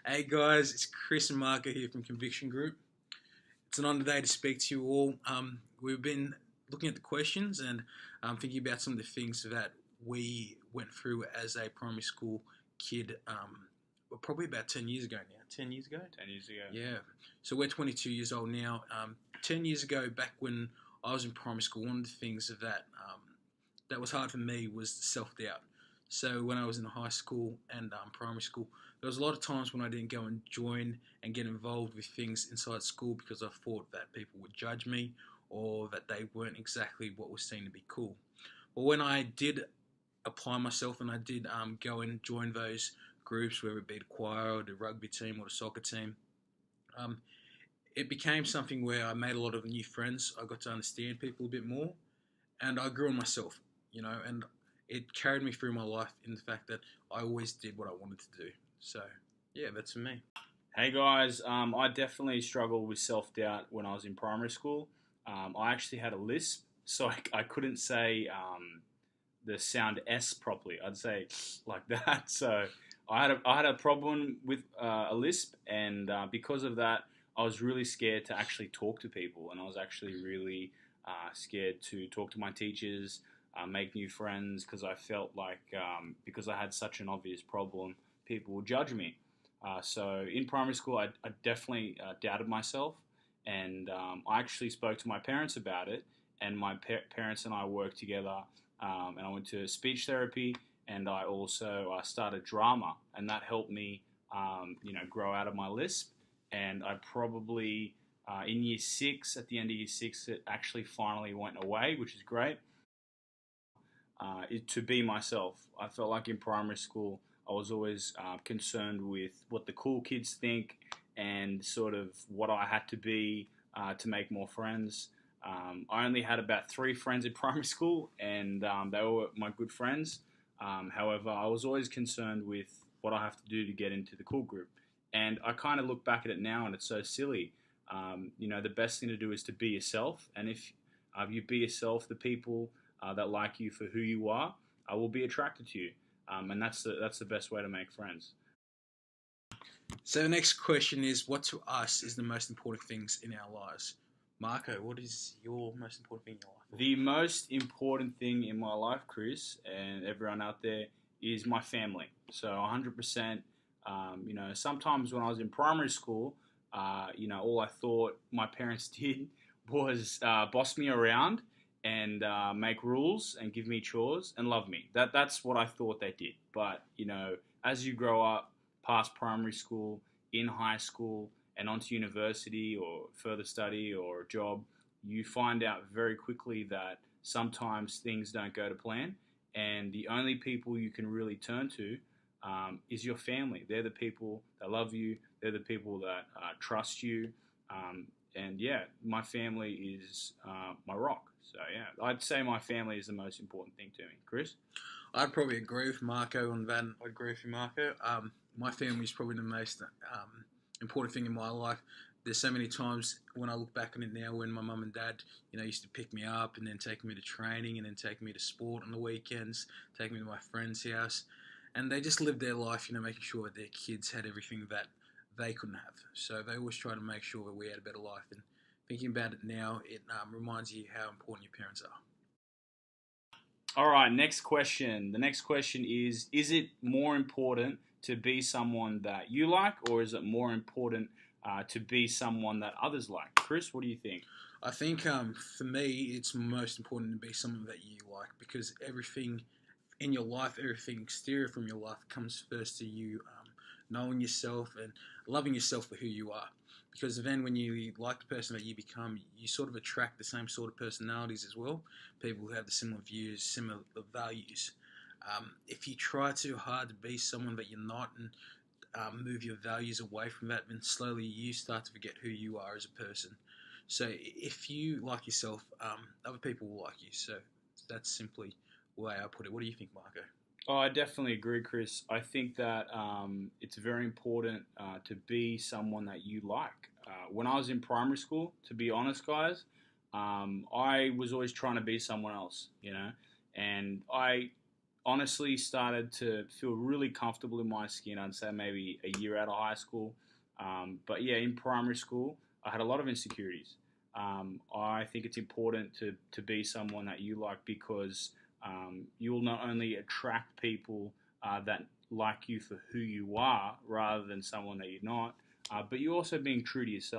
Hey guys, it's Chris and Marco here from Conviction Group. It's an honor today to speak to you all. We've been looking at the questions and thinking about some of the things that we went through as a primary school kid, probably about 10 years ago now. 10 years ago? 10 years ago. Yeah. So we're 22 years old now. 10 years ago, back when I was in primary school, one of the things that was hard for me was self-doubt. So when I was in high school and primary school, there was a lot of times when I didn't go and join and get involved with things inside school because I thought that people would judge me or that they weren't exactly what was seen to be cool. But when I did apply myself and I did go and join those groups, whether it be the choir or the rugby team or the soccer team, um, it became something where I made a lot of new friends. I got to understand people a bit more, and I grew on myself, and it carried me through my life in the fact that I always did what I wanted to do. So, yeah, that's for me. Hey guys, I definitely struggled with self doubt when I was in primary school. I actually had a lisp, so I couldn't say the sound S properly. I'd say like that. So I had a problem with a lisp, and because of that, I was really scared to actually talk to people, and I was actually really scared to talk to my teachers, make new friends, because I felt like because I had such an obvious problem, people would judge me. So in primary school, I definitely doubted myself, and I actually spoke to my parents about it. And my parents and I worked together, and I went to speech therapy, and I also started drama, and that helped me, grow out of my lisp. And I probably in year six, at the end of year six, it actually finally went away, which is great. To be myself. I felt like in primary school, I was always concerned with what the cool kids think and sort of what I had to be to make more friends. I only had about three friends in primary school, and they were my good friends. However, I was always concerned with what I have to do to get into the cool group. And I kind of look back at it now, and it's so silly. The best thing to do is to be yourself, and if you be yourself, the people that like you for who you are will be attracted to you, and that's the best way to make friends. So the next question is, what to us is the most important things in our lives? Marco, what is your most important thing in your life? The most important thing in my life, Chris, and everyone out there, is my family. So 100%. Sometimes when I was in primary school, all I thought my parents did was boss me around and make rules and give me chores and love me. That's what I thought they did. But as you grow up past primary school, in high school, and onto university or further study or a job, you find out very quickly that sometimes things don't go to plan, and the only people you can really turn to is your family. They're the people that love you. They're the people that trust you. And yeah, my family is my rock. So yeah, I'd say my family is the most important thing to me. Chris? I'd probably agree with Marco on that. I'd agree with you, Marco. My family is probably the most important thing in my life. There's so many times when I look back on it now when my mum and dad, used to pick me up and then take me to training and then take me to sport on the weekends, take me to my friend's house. And they just lived their life, making sure that their kids had everything that they couldn't have. So they always try to make sure that we had a better life. And thinking about it now, it reminds you how important your parents are. All right, next question. The next question is it more important to be someone that you like, or is it more important to be someone that others like? Chris, what do you think? I think for me, it's most important to be someone that you like because everything in your life, everything exterior from your life comes first to you knowing yourself and loving yourself for who you are. Because then, when you like the person that you become, you sort of attract the same sort of personalities as well. People who have the similar views, similar values. If you try too hard to be someone that you're not and move your values away from that, then slowly you start to forget who you are as a person. So if you like yourself, other people will like you. So that's simply the way I put it. What do you think, Marco? Oh, I definitely agree, Chris. I think that it's very important to be someone that you like. When I was in primary school, to be honest, guys, I was always trying to be someone else, and I honestly started to feel really comfortable in my skin. I'd say maybe a year out of high school. But yeah, in primary school, I had a lot of insecurities. I think it's important to be someone that you like because you'll not only attract people that like you for who you are rather than someone that you're not, but you're also being true to yourself.